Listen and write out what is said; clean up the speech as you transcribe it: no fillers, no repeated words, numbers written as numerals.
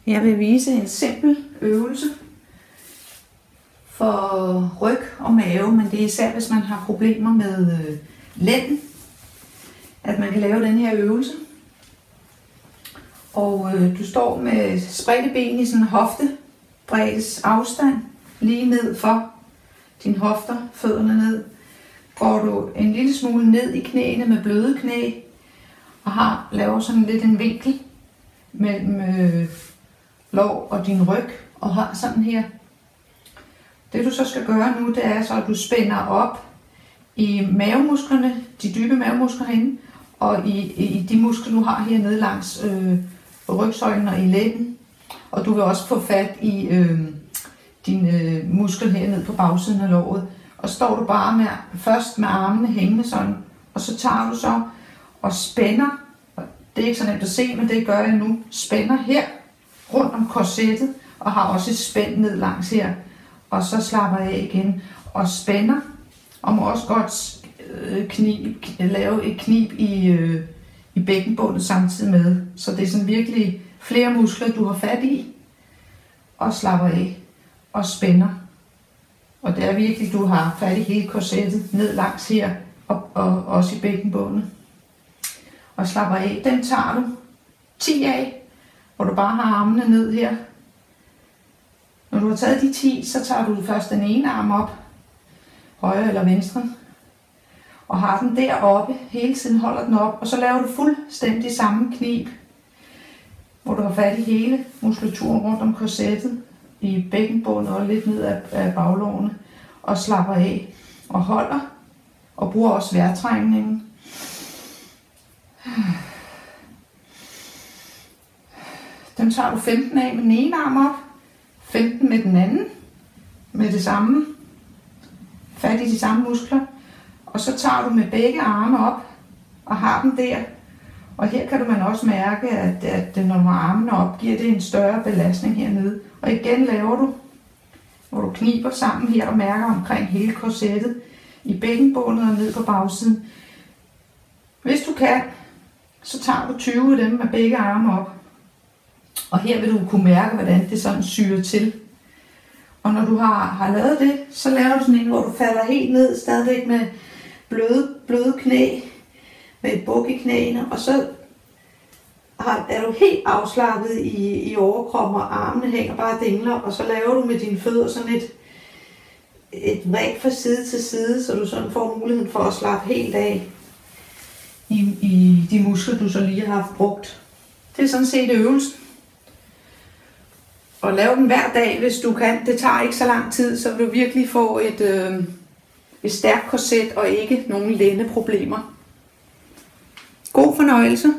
Jeg vil vise en simpel øvelse for ryg og mave, men det er især hvis man har problemer med lænden, at man kan lave den her øvelse. Og du står med spredte ben i sådan en hoftebreddes afstand, lige ned for dine hofter, fødderne ned. Går du en lille smule ned i knæene med bløde knæ, og laver sådan lidt en vinkel mellem lår og din ryg, og har sådan her. Det du så skal gøre nu, det er så, at du spænder op i mavemusklerne, de dybe mavemuskler herinde, og i de muskler, du har hernede langs rygsøjlen og i lænden. Og du vil også få fat i dine muskler hernede på bagsiden af låret. Og står du bare først med armene hængende sådan, og så tager du så og spænder. Det er ikke så nemt at se, men det gør jeg nu. Spænder her rundt om korsettet, og har også et spænd ned langs her. Og så slapper jeg af igen og spænder. Og må også godt lave et knib i bækkenbundet samtidig med. Så det er sådan virkelig flere muskler, du har fat i. Og slapper af og spænder. Og det er virkelig, du har fat i hele korsettet ned langs her og også i bækkenbundet. Og slapper af. Den tager du 10 af, hvor du bare har armene ned her. Når du har taget de 10, så tager du først den ene arm op, højre eller venstre, og har den deroppe, hele tiden holder den op, og så laver du fuldstændig samme knib, hvor du har fat i hele muskulaturen rundt om korsettet, i bækkenbundet og lidt ned af baglårene, og slapper af, og holder, og bruger også vejrtrækningen. Den tager du 15 af med den ene arm op, 15 med den anden, med det samme, fat i de samme muskler, og så tager du med begge arme op, og har dem der, og her kan man også mærke, at når du har armene op, giver det en større belastning hernede, og igen laver du, hvor du kniber sammen her og mærker omkring hele korsettet, i bækkenbundet og ned på bagsiden. Hvis du kan, så tager du 20 af dem med begge arme op. Og her vil du kunne mærke, hvordan det sådan syrer til. Og når du har lavet det, så laver du sådan en, hvor du falder helt ned, stadigvæk med bløde knæ, med et buk i knæene. Og så er du helt afslappet i overkroppen, og armene hænger bare og dingler. Og så laver du med dine fødder sådan et vræk fra side til side, så du sådan får muligheden for at slappe helt af i de muskler, du så lige har haft brugt. Det er sådan set øvelsen. Og lave den hver dag, hvis du kan. Det tager ikke så lang tid, så vil du virkelig få et stærkt korset og ikke nogen lændeproblemer. God fornøjelse.